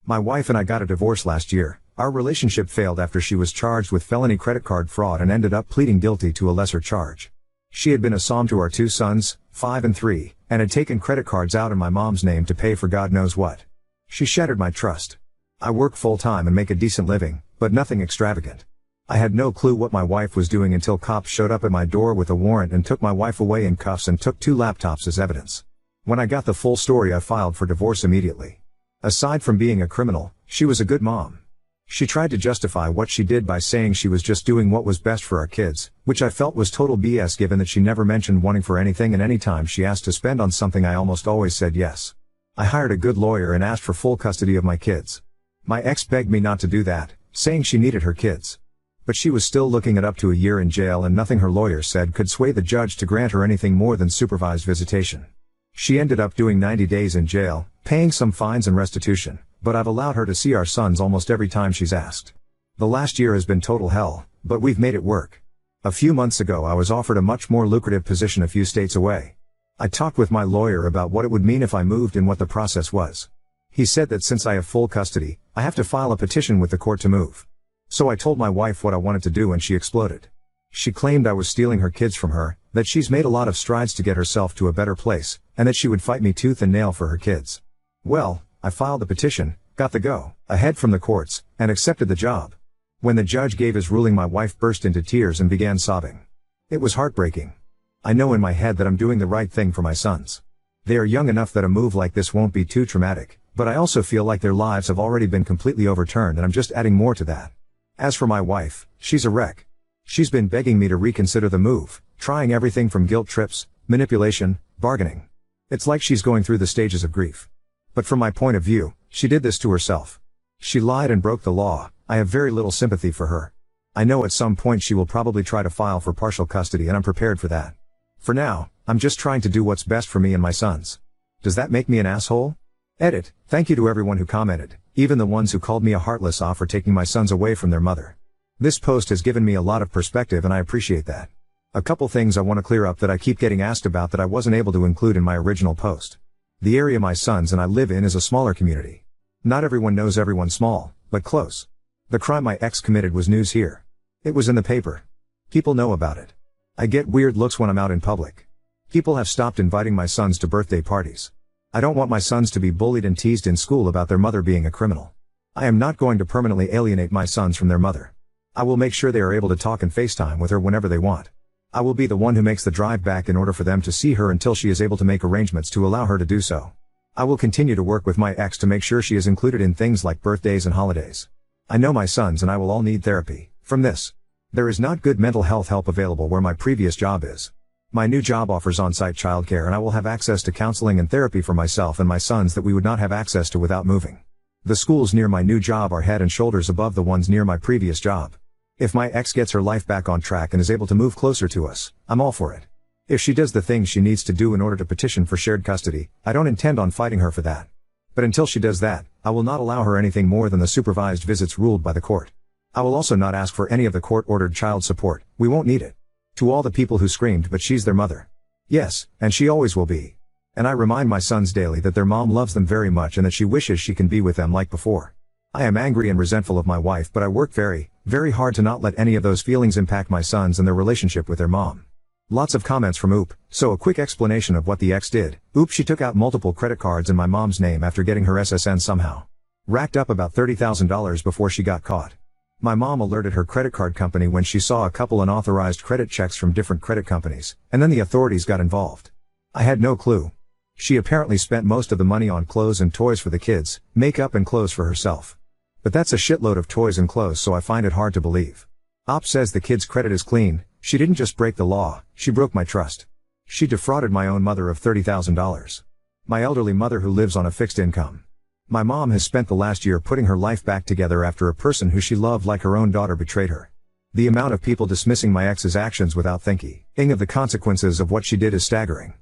My wife and I got a divorce last year. Our relationship failed after she was charged with felony credit card fraud and ended up pleading guilty to a lesser charge. She had been a mom to our two sons, 5 and 3, and had taken credit cards out in my mom's name to pay for God knows what. She shattered my trust. I work full-time and make a decent living, but nothing extravagant. I had no clue what my wife was doing until cops showed up at my door with a warrant and took my wife away in cuffs and took 2 laptops as evidence. When I got the full story, I filed for divorce immediately. Aside from being a criminal, she was a good mom. She tried to justify what she did by saying she was just doing what was best for our kids, which I felt was total BS given that she never mentioned wanting for anything, and any time she asked to spend on something I almost always said yes. I hired a good lawyer and asked for full custody of my kids. My ex begged me not to do that, saying she needed her kids. But she was still looking at up to a year in jail, and nothing her lawyer said could sway the judge to grant her anything more than supervised visitation. She ended up doing 90 days in jail, paying some fines and restitution, but I've allowed her to see our sons almost every time she's asked. The last year has been total hell, but we've made it work. A few months ago I was offered a much more lucrative position a few states away. I talked with my lawyer about what it would mean if I moved and what the process was. He said that since I have full custody, I have to file a petition with the court to move. So I told my wife what I wanted to do and she exploded. She claimed I was stealing her kids from her, that she's made a lot of strides to get herself to a better place, and that she would fight me tooth and nail for her kids. Well, I filed the petition, got the go-ahead from the courts, and accepted the job. When the judge gave his ruling, my wife burst into tears and began sobbing. It was heartbreaking. I know in my head that I'm doing the right thing for my sons. They are young enough that a move like this won't be too traumatic, but I also feel like their lives have already been completely overturned and I'm just adding more to that. As for my wife, she's a wreck. She's been begging me to reconsider the move, trying everything from guilt trips, manipulation, bargaining. It's like she's going through the stages of grief. But from my point of view, she did this to herself. She lied and broke the law. I have very little sympathy for her. I know at some point she will probably try to file for partial custody and I'm prepared for that. For now, I'm just trying to do what's best for me and my sons. Does that make me an asshole? Edit. Thank you to everyone who commented, even the ones who called me a heartless off for taking my sons away from their mother. This post has given me a lot of perspective and I appreciate that. A couple things I want to clear up that I keep getting asked about that I wasn't able to include in my original post. The area my sons and I live in is a smaller community. Not everyone knows everyone small, but close. The crime my ex committed was news here. It was in the paper. People know about it. I get weird looks when I'm out in public. People have stopped inviting my sons to birthday parties. I don't want my sons to be bullied and teased in school about their mother being a criminal. I am not going to permanently alienate my sons from their mother. I will make sure they are able to talk and FaceTime with her whenever they want. I will be the one who makes the drive back in order for them to see her until she is able to make arrangements to allow her to do so. I will continue to work with my ex to make sure she is included in things like birthdays and holidays. I know my sons and I will all need therapy from this. There is not good mental health help available where my previous job is. My new job offers on-site childcare and I will have access to counseling and therapy for myself and my sons that we would not have access to without moving. The schools near my new job are head and shoulders above the ones near my previous job. If my ex gets her life back on track and is able to move closer to us, I'm all for it. If she does the things she needs to do in order to petition for shared custody, I don't intend on fighting her for that. But until she does that, I will not allow her anything more than the supervised visits ruled by the court. I will also not ask for any of the court-ordered child support. We won't need it. To all the people who screamed but she's their mother. Yes, and she always will be. And I remind my sons daily that their mom loves them very much and that she wishes she can be with them like before. I am angry and resentful of my wife, but I work very, very hard to not let any of those feelings impact my sons and their relationship with their mom. Lots of comments from Oop, so a quick explanation of what the ex did. Oop, she took out multiple credit cards in my mom's name after getting her SSN somehow. Racked up about $30,000 before she got caught. My mom alerted her credit card company when she saw a couple unauthorized credit checks from different credit companies, and then the authorities got involved. I had no clue. She apparently spent most of the money on clothes and toys for the kids, makeup and clothes for herself. But that's a shitload of toys and clothes, so I find it hard to believe. Op says the kid's credit is clean. She didn't just break the law, she broke my trust. She defrauded my own mother of $30,000. My elderly mother who lives on a fixed income. My mom has spent the last year putting her life back together after a person who she loved like her own daughter betrayed her. The amount of people dismissing my ex's actions without thinking of the consequences of what she did is staggering.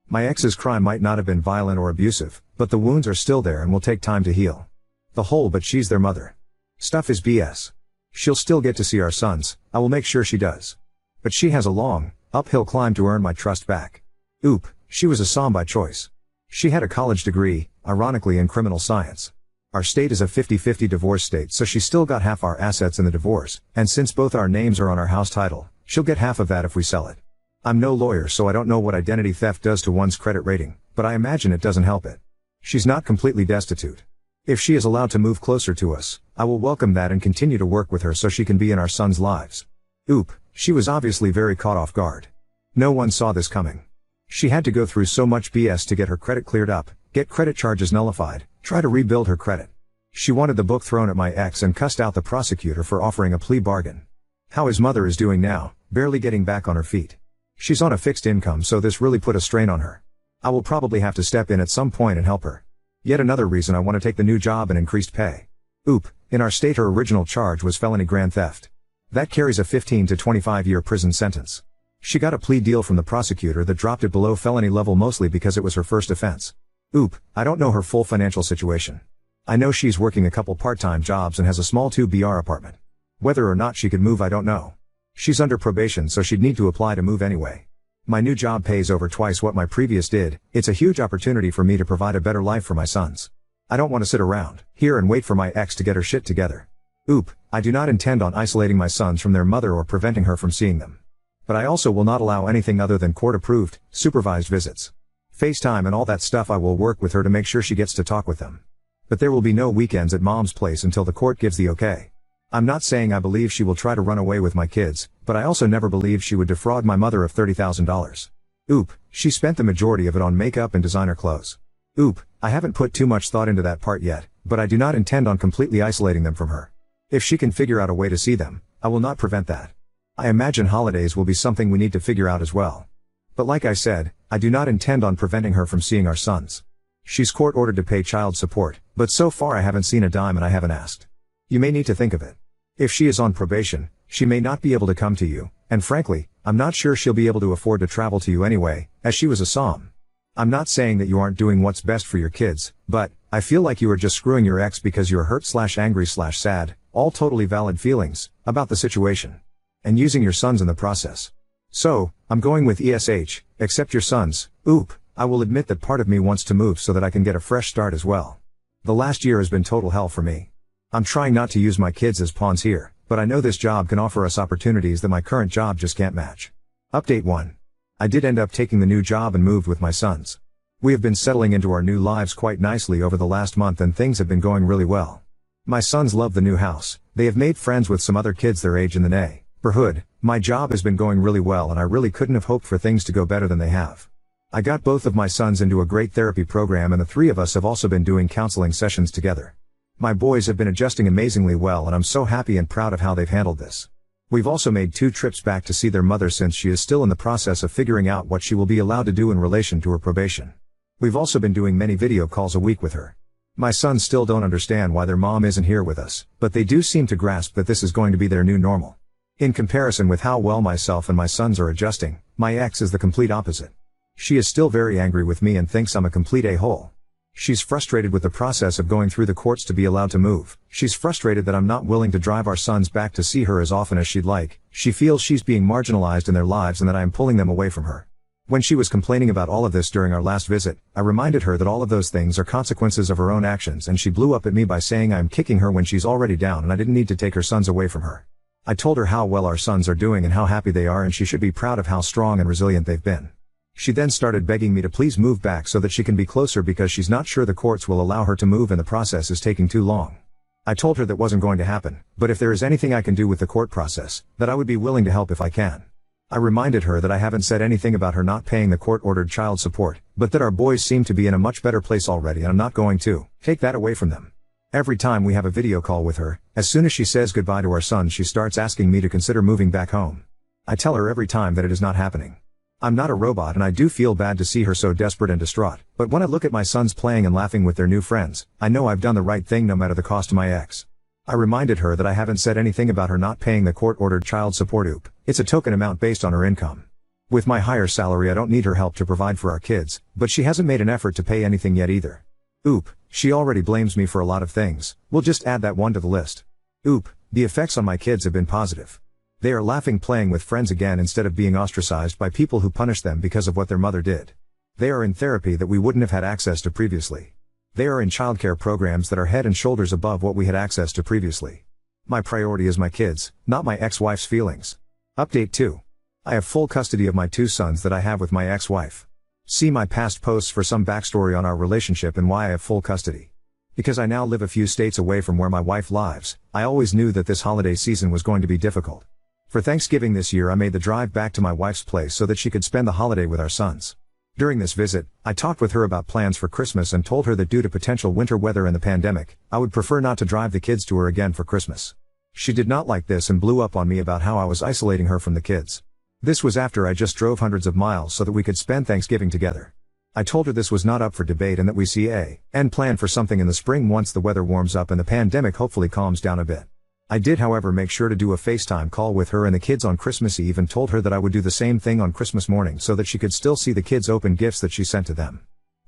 My ex's crime might not have been violent or abusive, but the wounds are still there and will take time to heal. The whole "but she's their mother" stuff is BS. She'll still get to see our sons, I will make sure she does. But she has a long, uphill climb to earn my trust back. Oop, she was a som by choice. She had a college degree, ironically in criminal science. Our state is a 50-50 divorce state, so she still got half our assets in the divorce, and since both our names are on our house title, she'll get half of that if we sell it. I'm no lawyer, so I don't know what identity theft does to one's credit rating, but I imagine it doesn't help it. She's not completely destitute. If she is allowed to move closer to us, I will welcome that and continue to work with her so she can be in our sons' lives. Oop, she was obviously very caught off guard. No one saw this coming. She had to go through so much BS to get her credit cleared up, get credit charges nullified, try to rebuild her credit. She wanted the book thrown at my ex and cussed out the prosecutor for offering a plea bargain. How his mother is doing now, barely getting back on her feet. She's on a fixed income, so this really put a strain on her. I will probably have to step in at some point and help her. Yet another reason I want to take the new job and increased pay. Oop, in our state her original charge was felony grand theft. That carries a 15 to 25-year prison sentence. She got a plea deal from the prosecutor that dropped it below felony level, mostly because it was her first offense. Oop, I don't know her full financial situation. I know she's working a couple part-time jobs and has a small 2BR apartment. Whether or not she could move, I don't know. She's under probation, so she'd need to apply to move anyway. My new job pays over twice what my previous did. It's a huge opportunity for me to provide a better life for my sons. I don't want to sit around here and wait for my ex to get her shit together. Oop, I do not intend on isolating my sons from their mother or preventing her from seeing them. But I also will not allow anything other than court-approved, supervised visits. FaceTime and all that stuff. I will work with her to make sure she gets to talk with them. But there will be no weekends at mom's place until the court gives the okay. I'm not saying I believe she will try to run away with my kids, but I also never believed she would defraud my mother of $30,000. Oop, she spent the majority of it on makeup and designer clothes. Oop, I haven't put too much thought into that part yet, but I do not intend on completely isolating them from her. If she can figure out a way to see them, I will not prevent that. I imagine holidays will be something we need to figure out as well. But like I said, I do not intend on preventing her from seeing our sons. She's court ordered to pay child support, but so far I haven't seen a dime and I haven't asked. You may need to think of it. If she is on probation, she may not be able to come to you, and frankly, I'm not sure she'll be able to afford to travel to you anyway, as she was a SOM. I'm not saying that you aren't doing what's best for your kids, but I feel like you are just screwing your ex because you're hurt/angry/sad, all totally valid feelings, about the situation. And using your sons in the process. So, I'm going with ESH, except your sons. Oop, I will admit that part of me wants to move so that I can get a fresh start as well. The last year has been total hell for me. I'm trying not to use my kids as pawns here, but I know this job can offer us opportunities that my current job just can't match. Update 1. I did end up taking the new job and moved with my sons. We have been settling into our new lives quite nicely over the last month and things have been going really well. My sons love the new house, they have made friends with some other kids their age in the neighborhood. My job has been going really well and I really couldn't have hoped for things to go better than they have. I got both of my sons into a great therapy program and the three of us have also been doing counseling sessions together. My boys have been adjusting amazingly well and I'm so happy and proud of how they've handled this. We've also made 2 trips back to see their mother since she is still in the process of figuring out what she will be allowed to do in relation to her probation. We've also been doing many video calls a week with her. My sons still don't understand why their mom isn't here with us, but they do seem to grasp that this is going to be their new normal. In comparison with how well myself and my sons are adjusting, my ex is the complete opposite. She is still very angry with me and thinks I'm a complete a-hole. She's frustrated with the process of going through the courts to be allowed to move. She's frustrated that I'm not willing to drive our sons back to see her as often as she'd like. She feels she's being marginalized in their lives and that I am pulling them away from her. When she was complaining about all of this during our last visit, I reminded her that all of those things are consequences of her own actions and she blew up at me by saying I'm kicking her when she's already down and I didn't need to take her sons away from her. I told her how well our sons are doing and how happy they are and she should be proud of how strong and resilient they've been. She then started begging me to please move back so that she can be closer because she's not sure the courts will allow her to move and the process is taking too long. I told her that wasn't going to happen, but if there is anything I can do with the court process, that I would be willing to help if I can. I reminded her that I haven't said anything about her not paying the court-ordered child support, but that our boys seem to be in a much better place already and I'm not going to take that away from them. Every time we have a video call with her, as soon as she says goodbye to our son she starts asking me to consider moving back home. I tell her every time that it is not happening. I'm not a robot and I do feel bad to see her so desperate and distraught, but when I look at my sons playing and laughing with their new friends, I know I've done the right thing no matter the cost to my ex. I reminded her that I haven't said anything about her not paying the court-ordered child support. Oop, it's a token amount based on her income. With my higher salary I don't need her help to provide for our kids, but she hasn't made an effort to pay anything yet either. Oop, she already blames me for a lot of things, we'll just add that one to the list. Oop, the effects on my kids have been positive. They are laughing playing with friends again instead of being ostracized by people who punish them because of what their mother did. They are in therapy that we wouldn't have had access to previously. They are in childcare programs that are head and shoulders above what we had access to previously. My priority is my kids, not my ex-wife's feelings. Update 2. I have full custody of my 2 sons that I have with my ex-wife. See my past posts for some backstory on our relationship and why I have full custody. Because I now live a few states away from where my wife lives, I always knew that this holiday season was going to be difficult. For Thanksgiving this year I made the drive back to my wife's place so that she could spend the holiday with our sons. During this visit, I talked with her about plans for Christmas and told her that due to potential winter weather and the pandemic, I would prefer not to drive the kids to her again for Christmas. She did not like this and blew up on me about how I was isolating her from the kids. This was after I just drove hundreds of miles so that we could spend Thanksgiving together. I told her this was not up for debate and that we see and plan for something in the spring once the weather warms up and the pandemic hopefully calms down a bit. I did however make sure to do a FaceTime call with her and the kids on Christmas Eve and told her that I would do the same thing on Christmas morning so that she could still see the kids open gifts that she sent to them.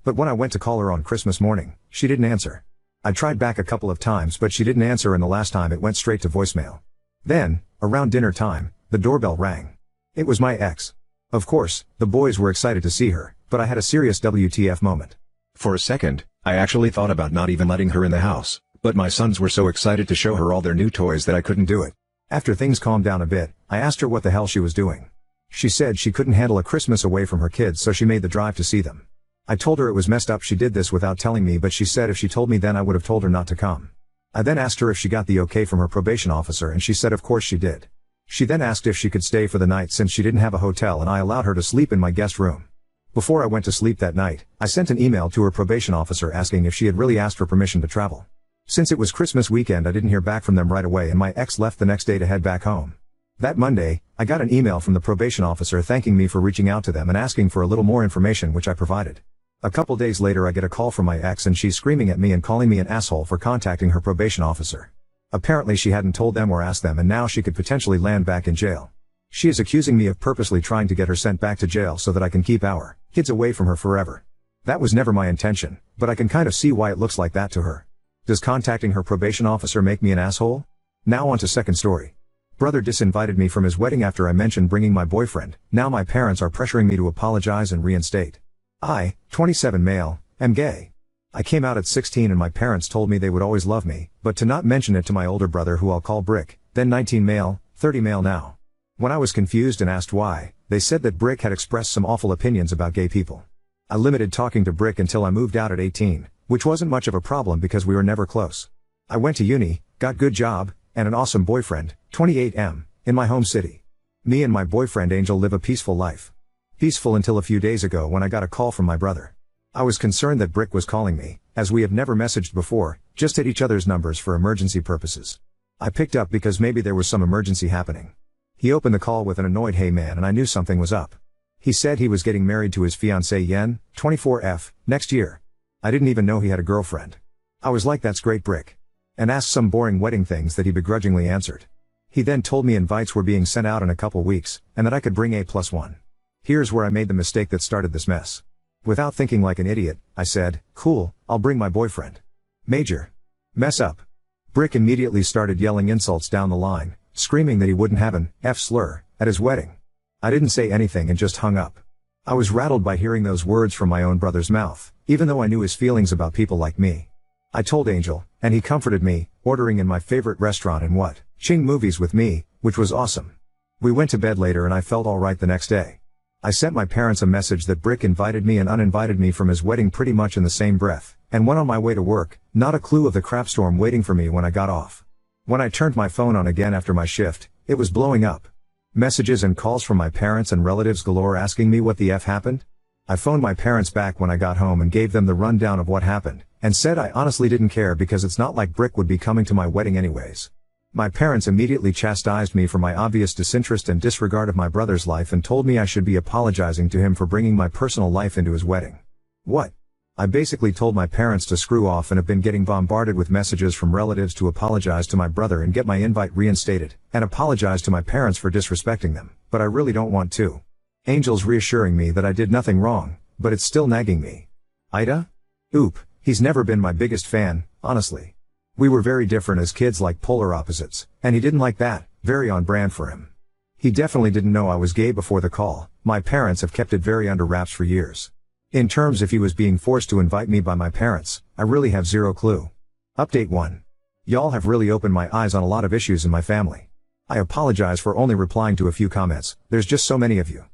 But when I went to call her on Christmas morning, she didn't answer. I tried back a couple of times but she didn't answer and the last time it went straight to voicemail. Then, around dinner time, the doorbell rang. It was my ex. Of course, the boys were excited to see her, but I had a serious WTF moment. For a second, I actually thought about not even letting her in the house, but my sons were so excited to show her all their new toys that I couldn't do it. After things calmed down a bit, I asked her what the hell she was doing. She said she couldn't handle a Christmas away from her kids so she made the drive to see them. I told her it was messed up she did this without telling me but she said if she told me then I would have told her not to come. I then asked her if she got the okay from her probation officer and she said of course she did. She then asked if she could stay for the night since she didn't have a hotel and I allowed her to sleep in my guest room. Before I went to sleep that night, I sent an email to her probation officer asking if she had really asked for permission to travel. Since it was Christmas weekend I didn't hear back from them right away and my ex left the next day to head back home. That Monday, I got an email from the probation officer thanking me for reaching out to them and asking for a little more information which I provided. A couple days later I get a call from my ex and she's screaming at me and calling me an asshole for contacting her probation officer. Apparently she hadn't told them or asked them and now she could potentially land back in jail. She is accusing me of purposely trying to get her sent back to jail so that I can keep our kids away from her forever. That was never my intention, but I can kind of see why it looks like that to her. Does contacting her probation officer make me an asshole? Now on to second story. Brother disinvited me from his wedding after I mentioned bringing my boyfriend. Now my parents are pressuring me to apologize and reinstate. I, 27 male, am gay. I came out at 16 and my parents told me they would always love me, but to not mention it to my older brother who I'll call Brick, then 19 male, 30 male now. When I was confused and asked why, they said that Brick had expressed some awful opinions about gay people. I limited talking to Brick until I moved out at 18, which wasn't much of a problem because we were never close. I went to uni, got good job, and an awesome boyfriend, 28M, in my home city. Me and my boyfriend Angel live a peaceful life. Peaceful until a few days ago when I got a call from my brother. I was concerned that Brick was calling me, as we have never messaged before, just at each other's numbers for emergency purposes. I picked up because maybe there was some emergency happening. He opened the call with an annoyed "Hey man," and I knew something was up. He said he was getting married to his fiancée Yen, 24F, next year. I didn't even know he had a girlfriend. I was like that's great Brick. And asked some boring wedding things that he begrudgingly answered. He then told me invites were being sent out in a couple weeks, and that I could bring A+1. Here's where I made the mistake that started this mess. Without thinking like an idiot, I said, cool, I'll bring my boyfriend. Major mess up. Brick immediately started yelling insults down the line, screaming that he wouldn't have an F slur at his wedding. I didn't say anything and just hung up. I was rattled by hearing those words from my own brother's mouth, even though I knew his feelings about people like me. I told Angel, and he comforted me, ordering in my favorite restaurant and watching movies with me, which was awesome. We went to bed later and I felt alright the next day. I sent my parents a message that Brick invited me and uninvited me from his wedding pretty much in the same breath, and went on my way to work, not a clue of the crapstorm waiting for me when I got off. When I turned my phone on again after my shift, it was blowing up. Messages and calls from my parents and relatives galore asking me what the F happened. I phoned my parents back when I got home and gave them the rundown of what happened, and said I honestly didn't care because it's not like Brick would be coming to my wedding anyways. My parents immediately chastised me for my obvious disinterest and disregard of my brother's life and told me I should be apologizing to him for bringing my personal life into his wedding. What? I basically told my parents to screw off and have been getting bombarded with messages from relatives to apologize to my brother and get my invite reinstated, and apologize to my parents for disrespecting them, but I really don't want to. Angel's reassuring me that I did nothing wrong, but it's still nagging me. Ida? Oop, he's never been my biggest fan, honestly. We were very different as kids, like polar opposites, and he didn't like that, very on brand for him. He definitely didn't know I was gay before the call. My parents have kept it very under wraps for years. In terms if he was being forced to invite me by my parents, I really have zero clue. Update 1. Y'all have really opened my eyes on a lot of issues in my family. I apologize for only replying to a few comments, there's just so many of you.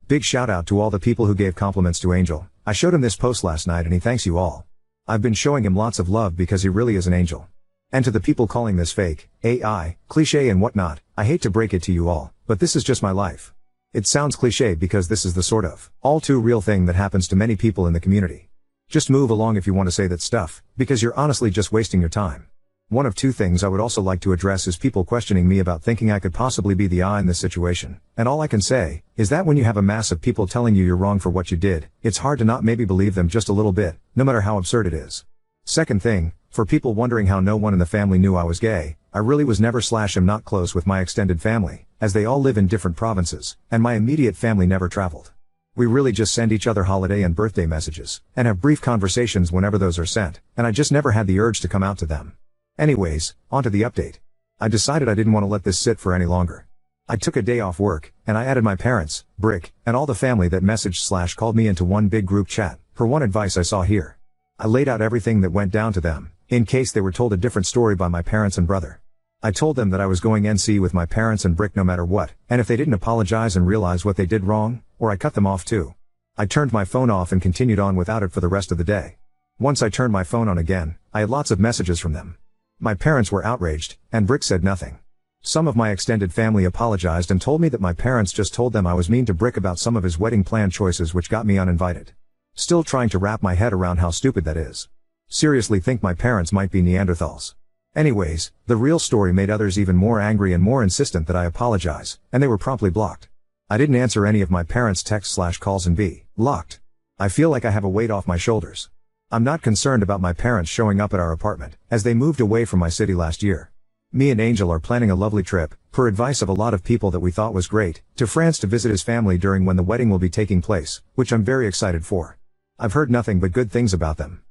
Big shout out to all the people who gave compliments to Angel. I showed him this post last night and he thanks you all. I've been showing him lots of love because he really is an angel. And to the people calling this fake, AI, cliche and whatnot, I hate to break it to you all, but this is just my life. It sounds cliche because this is the sort of all too real thing that happens to many people in the community. Just move along if you want to say that stuff, because you're honestly just wasting your time. One of two things I would also like to address is people questioning me about thinking I could possibly be the I in this situation, and all I can say is that when you have a mass of people telling you you're wrong for what you did, it's hard to not maybe believe them just a little bit, no matter how absurd it is. Second thing, for people wondering how no one in the family knew I was gay, I really was never / am not close with my extended family, as they all live in different provinces, and my immediate family never traveled. We really just send each other holiday and birthday messages, and have brief conversations whenever those are sent, and I just never had the urge to come out to them. Anyways, onto the update. I decided I didn't want to let this sit for any longer. I took a day off work, and I added my parents, Brick, and all the family that messaged / called me into one big group chat, for one advice I saw here. I laid out everything that went down to them, in case they were told a different story by my parents and brother. I told them that I was going NC with my parents and Brick no matter what, and if they didn't apologize and realize what they did wrong, or I cut them off too. I turned my phone off and continued on without it for the rest of the day. Once I turned my phone on again, I had lots of messages from them. My parents were outraged, and Brick said nothing. Some of my extended family apologized and told me that my parents just told them I was mean to Brick about some of his wedding plan choices which got me uninvited. Still trying to wrap my head around how stupid that is. Seriously think my parents might be Neanderthals. Anyways, the real story made others even more angry and more insistent that I apologize, and they were promptly blocked. I didn't answer any of my parents' texts / calls and be locked. I feel like I have a weight off my shoulders. I'm not concerned about my parents showing up at our apartment, as they moved away from my city last year. Me and Angel are planning a lovely trip, per advice of a lot of people that we thought was great, to France to visit his family during when the wedding will be taking place, which I'm very excited for. I've heard nothing but good things about them.